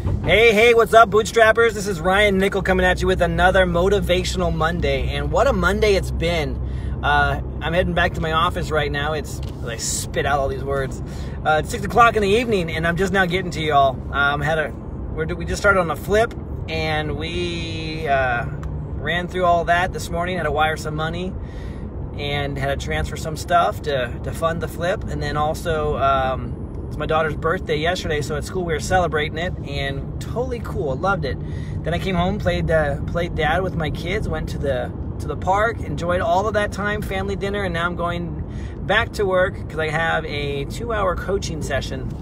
Hey, what's up, bootstrappers? This is Ryan Nickel coming at you with another Motivational Monday. And what a Monday it's been. I'm heading back to my office right now. I spit out all these words. It's 6 o'clock in the evening, and I'm just now getting to y'all. We just started on a flip, and we ran through all that this morning. Had to wire some money, and had to transfer some stuff to fund the flip. And then also, it's my daughter's birthday yesterday, so at school we were celebrating it, and totally cool. Loved it. Then I came home, played dad with my kids, went to the park, enjoyed all of that time, family dinner, and now I'm going back to work because I have a 2-hour coaching session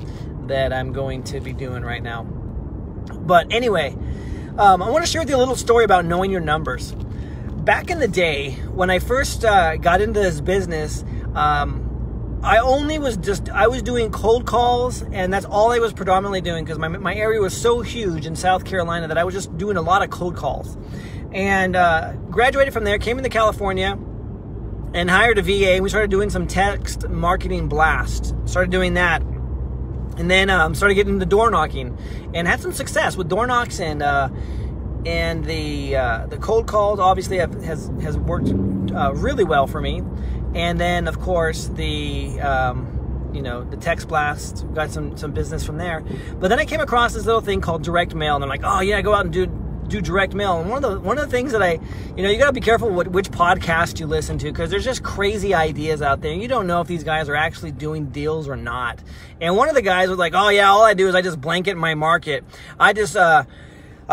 that I'm going to be doing right now. But anyway, I want to share with you a little story about knowing your numbers. Back in the day, when I first got into this business, I was doing cold calls, and that's all I was predominantly doing because my area was so huge in South Carolina that I was just doing a lot of cold calls. And graduated from there, came into California, and hired a VA, and we started doing some text marketing blast. Started doing that. And then started getting into door knocking, and had some success with door knocks, and the cold calls obviously has worked really well for me. And then, of course, the text blast, got some business from there. But then I came across this little thing called direct mail, and I'm like, oh yeah, go out and do direct mail. And one of the things that you got to be careful which podcast you listen to, because there's just crazy ideas out there. You don't know if these guys are actually doing deals or not. And one of the guys was like, oh yeah, all I do is I just blanket my market. I just I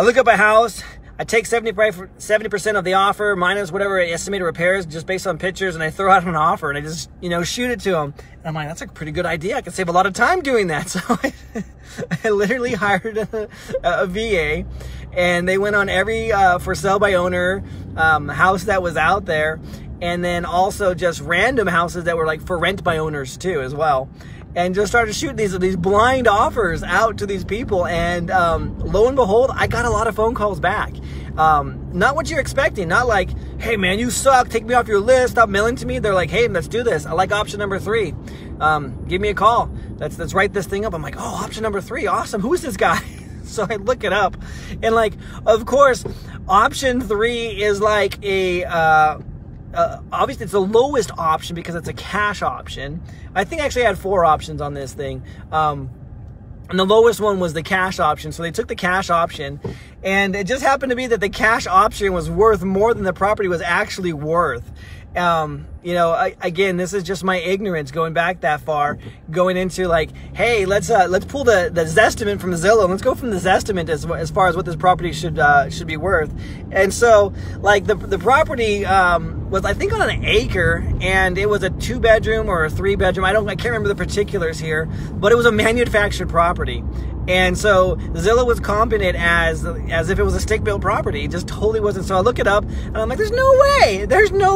look up a house, I take 70% of the offer minus whatever estimated repairs just based on pictures, and I throw out an offer, and I just, shoot it to them. And I'm like, that's a pretty good idea. I could save a lot of time doing that. So I literally hired a VA, and they went on every for sale by owner house that was out there, and then also just random houses that were like for rent by owners too as well. And just started shooting these blind offers out to these people, and lo and behold, I got a lot of phone calls back. Not what you're expecting. Not like, hey man, you suck, take me off your list, stop mailing to me. They're like, hey, let's do this. I like option number 3. Give me a call. Let's write this thing up. I'm like, oh, option number 3, awesome. Who is this guy? So I look it up, and like, of course, option 3 is like obviously it's the lowest option because it's a cash option. I think actually I had 4 options on this thing. And the lowest one was the cash option. So they took the cash option, and it just happened to be that the cash option was worth more than the property was actually worth. Again, this is just my ignorance going back that far, going into like, hey, let's pull the Zestimate from Zillow. Let's go from the Zestimate as far as what this property should be worth. And so like the property was, I think, on an acre, and it was a 2-bedroom or a 3-bedroom. I can't remember the particulars here, but it was a manufactured property. And so Zillow was comping it as if it was a stick-built property. It just totally wasn't. So I look it up, and I'm like, there's no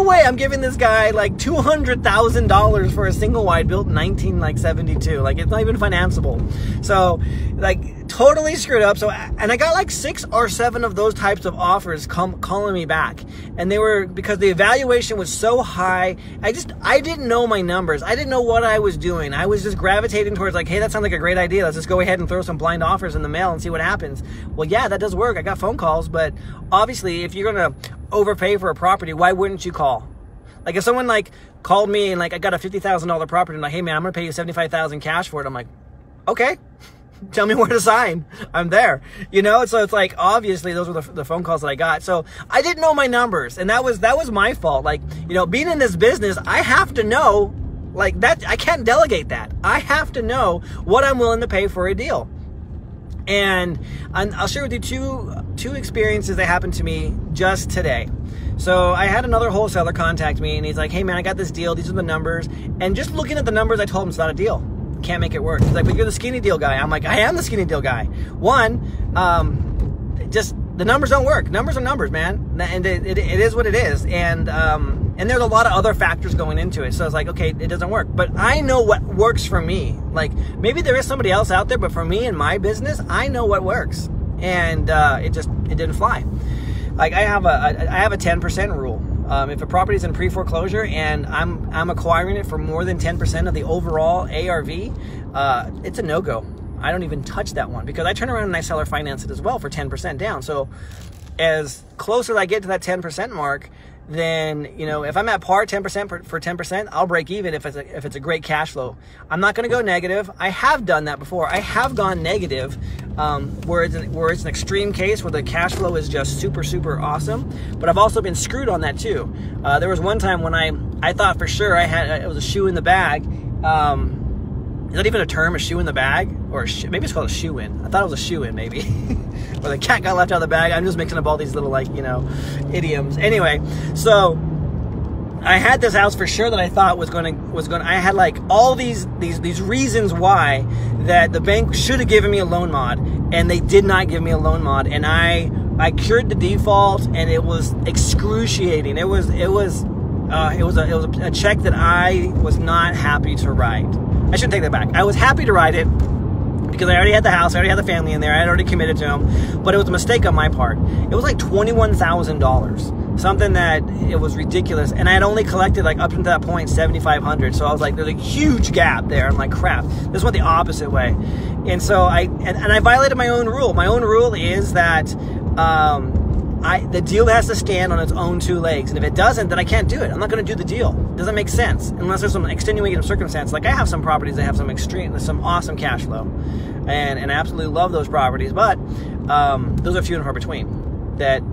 way I'm giving this guy like $200,000 for a single wide built in 1972. Like, it's not even financeable. So like, totally screwed up. So, and I got like 6 or 7 of those types of offers calling me back, and they were because the evaluation was so high. I didn't know my numbers. I didn't know what I was doing. I was just gravitating towards like, hey, that sounds like a great idea. Let's just go ahead and throw some blind offers in the mail and see what happens. Well, yeah, that does work. I got phone calls, but obviously if you're gonna overpay for a property, why wouldn't you call? Like, if someone like called me and like, I got a $50,000 property, and like, hey man, I'm gonna pay you $75,000 cash for it. I'm like, okay, tell me where to sign. I'm there. So it's like, obviously those were the phone calls that I got. So I didn't know my numbers, and that was my fault. Like, being in this business, I have to know like that. I can't delegate that. I have to know what I'm willing to pay for a deal. And I'll share with you two experiences that happened to me just today. So I had another wholesaler contact me, and he's like, hey man, I got this deal. These are the numbers. And just looking at the numbers, I told him it's not a deal. Can't make it work. He's like, but you're the skinny deal guy. I'm like, I am the skinny deal guy. Just the numbers don't work. Numbers are numbers, man. And it is what it is. And there's a lot of other factors going into it. So it's like, okay, it doesn't work. But I know what works for me. Like, maybe there is somebody else out there, but for me and my business, I know what works. And it didn't fly. Like, I have a 10% rule. If a property is in pre-foreclosure and I'm acquiring it for more than 10% of the overall ARV, it's a no-go. I don't even touch that one, because I turn around and I seller finance it as well for 10% down. So as close as I get to that 10% mark, then, you know, if I'm at par 10% for 10%, I'll break even if it's a great cash flow. I'm not going to go negative. I have done that before. I have gone negative, where it's an extreme case where the cash flow is just super, super awesome. But I've also been screwed on that too. There was one time when I thought for sure it was a shoe in the bag. Is that even a term, a shoe in the bag? Or maybe it's called a shoe in. I thought it was a shoe in, maybe. Or the cat got left out of the bag. I'm just mixing up all these little, like, you know, idioms. Anyway, so I had this house for sure that I thought was going. I had like all these reasons why that the bank should have given me a loan mod, and they did not give me a loan mod, and I cured the default, and it was excruciating. It was a check that I was not happy to write. I shouldn't take that back. I was happy to write it because I already had the house, I already had the family in there, I had already committed to them, but it was a mistake on my part. It was like $21,000, something that it was ridiculous, and I had only collected like up to that point $7,500. So I was like, there's a huge gap there. I'm like, crap, this went the opposite way, and so I violated my own rule. My own rule is that the deal has to stand on its own two legs, and if it doesn't, then I can't do it. I'm not going to do the deal. It doesn't make sense unless there's some extenuating circumstance. Like I have some properties that have some awesome cash flow, and I absolutely love those properties, but those are few and far between that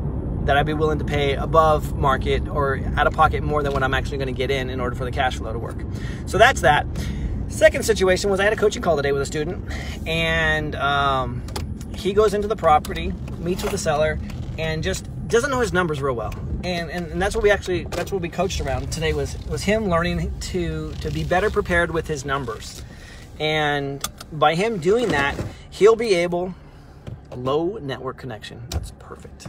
I'd be willing to pay above market or out of pocket more than what I'm actually going to get in order for the cash flow to work. So that's that. Second situation was I had a coaching call today with a student, and he goes into the property, meets with the seller, and just doesn't know his numbers real well. And that's what we coached around today was him learning to be better prepared with his numbers. And by him doing that, he'll be able, low network connection. That's perfect.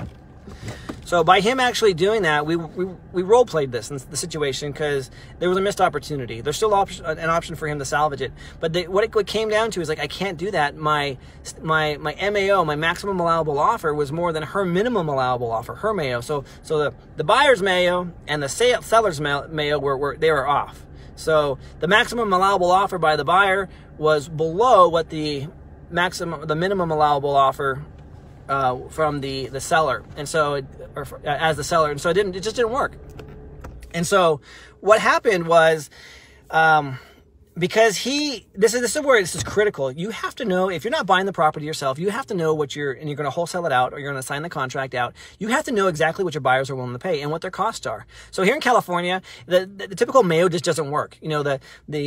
So by him actually doing that, we role played this in the situation because there was a missed opportunity. There's still an option for him to salvage it, but what it came down to is like, I can't do that. My MAO, my maximum allowable offer, was more than her minimum allowable offer, her MAO. So the buyer's MAO and the seller's MAO were off. So the maximum allowable offer by the buyer was below what the minimum allowable offer from the seller, and so as the seller, and so it just didn't work. And so what happened was, because this is where this is critical. You have to know, if you're not buying the property yourself, you have to know and you're going to wholesale it out, or you're going to sign the contract out. You have to know exactly what your buyers are willing to pay and what their costs are. So here in California, the typical MAO just doesn't work. You know, the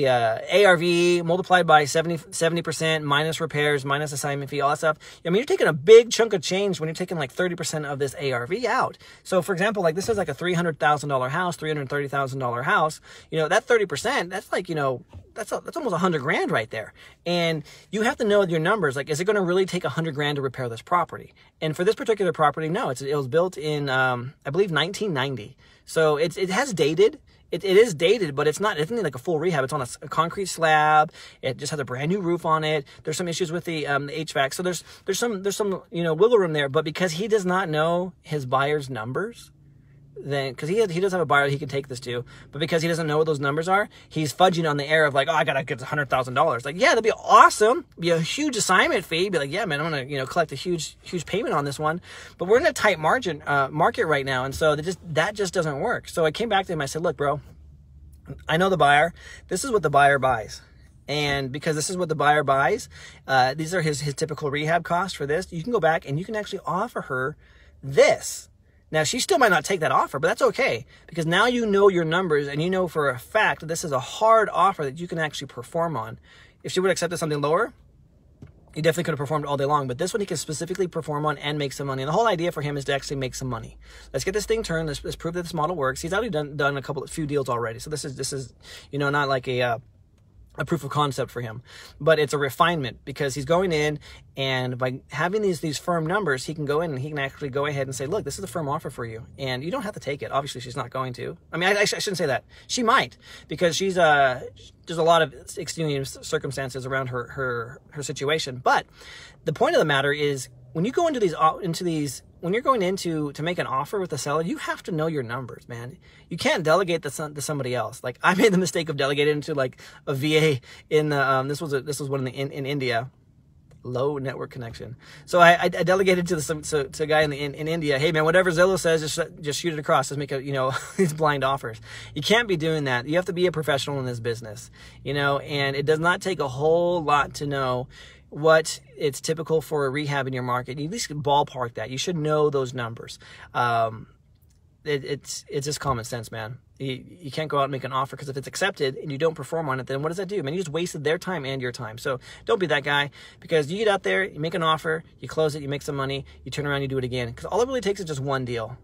ARV multiplied by 70% minus repairs, minus assignment fee, all that stuff. I mean, you're taking a big chunk of change when you're taking like 30% of this ARV out. So for example, like this is like a $300,000 house, $330,000 house. You know, that 30%, that's like, you know, that's almost $100,000 right there. And you have to know your numbers. Like, is it going to really take $100,000 to repair this property? And for this particular property, no, it was built in, I believe 1990. So it has dated. It is dated, but it's not like a full rehab. It's on a concrete slab. It just has a brand new roof on it. There's some issues with the HVAC. So there's some, you know, wiggle room there, but because he does not know his buyer's numbers, then, because he does have a buyer he can take this to, but because he doesn't know what those numbers are, he's fudging on the air of like, oh, I gotta get $100,000. Like, yeah, that'd be awesome. Be a huge assignment fee. Be like, yeah, man, I'm gonna, you know, collect a huge payment on this one. But we're in a tight market right now, and so that just doesn't work. So I came back to him. I said, look, bro, I know the buyer. This is what the buyer buys. And because this is what the buyer buys, these are his typical rehab costs for this. You can go back and you can actually offer her this. Now, she still might not take that offer, but that's okay, because now you know your numbers and you know for a fact that this is a hard offer that you can actually perform on. If she would have accepted something lower, he definitely could have performed all day long, but this one he can specifically perform on and make some money. And the whole idea for him is to actually make some money. Let's get this thing turned. Let's prove that this model works. He's already done a few deals already. So this is, you know, not like a proof of concept for him, but it's a refinement, because he's going in, and by having these firm numbers, he can go in and he can actually go ahead and say, look, this is a firm offer for you, and you don't have to take it. Obviously, she's not going to. I mean, I shouldn't say that. She might, because there's a lot of extenuating circumstances around her situation. But the point of the matter is, when you go into these, when you're going into to make an offer with a seller, you have to know your numbers, man. You can't delegate this to somebody else. Like, I made the mistake of delegating to like a VA in the this was one in India. Low network connection. So I delegated to a guy in India. Hey man, whatever Zillow says, just shoot it across. Just make these blind offers. You can't be doing that. You have to be a professional in this business, and it does not take a whole lot to know what it's typical for a rehab in your market. You at least ballpark that. You should know those numbers. It's just common sense, man. You can't go out and make an offer, because if it's accepted and you don't perform on it, then what does that do, man? You just wasted their time and your time. So don't be that guy, because you get out there, you make an offer, you close it, you make some money, you turn around, you do it again. Because all it really takes is just one deal.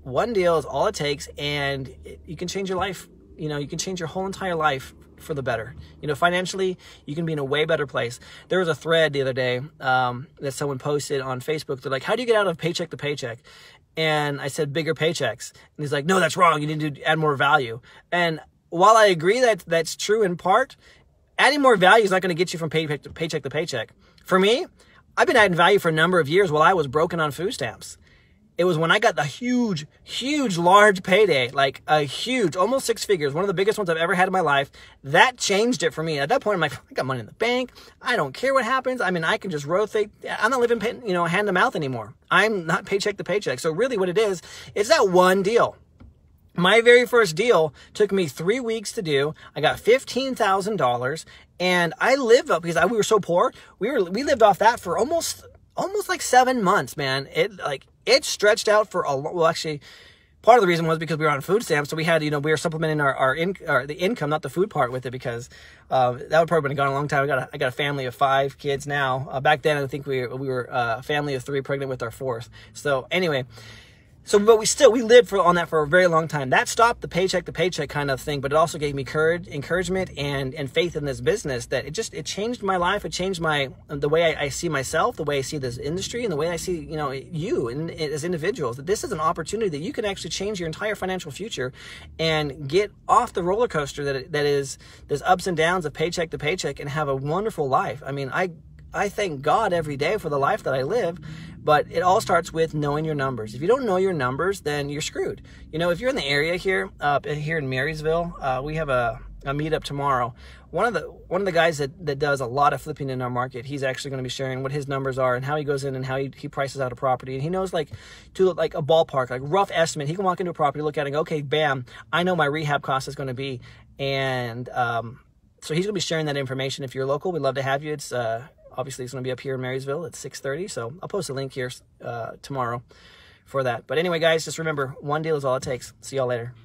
One deal is all it takes, and you can change your life. You can change your whole entire life for the better. Financially, you can be in a way better place. There was a thread the other day that someone posted on Facebook. They're like, how do you get out of paycheck to paycheck? And I said, bigger paychecks. And he's like, no, that's wrong. You need to add more value. And while I agree that that's true in part, adding more value is not going to get you from paycheck to paycheck. For me, I've been adding value for a number of years while I was broken on food stamps. It was when I got the huge, large payday, like a huge, almost 6 figures, one of the biggest ones I've ever had in my life. That changed it for me. At that point, I'm like, I got money in the bank. I don't care what happens. I mean, I can just rotate. I'm not living, hand to mouth anymore. I'm not paycheck to paycheck. So really what it is that one deal. My very first deal took me 3 weeks to do. I got $15,000, and I lived up, because we were so poor. We lived off that for almost like 7 months, man. It stretched out for well, actually, part of the reason was because we were on food stamps. So we had, we were supplementing the income, not the food part, with it, because that would probably been gone a long time. I got a family of 5 kids now. Back then, I think we were a family of 3, pregnant with our 4th. So anyway, but we lived on that for a very long time. That stopped the paycheck to paycheck kind of thing, but it also gave me encouragement and faith in this business, that it changed my life. It changed the way I see myself, the way I see this industry, and the way I see, you and as individuals, that this is an opportunity that you can actually change your entire financial future and get off the roller coaster that is there's ups and downs of paycheck to paycheck, and have a wonderful life. I mean, I thank God every day for the life that I live, but it all starts with knowing your numbers. If you don't know your numbers, then you're screwed. If you're in the area here in Marysville, we have a meetup tomorrow. One of the guys that does a lot of flipping in our market, he's actually going to be sharing what his numbers are and how he goes in and how he prices out a property. And he knows like a ballpark, like rough estimate. He can walk into a property, look at it and go, okay, bam, I know my rehab cost is going to be. And so he's going to be sharing that information. If you're local, we'd love to have you. It's obviously it's going to be up here in Marysville at 6:30. So I'll post a link here tomorrow for that. But anyway, guys, just remember, one deal is all it takes. See y'all later.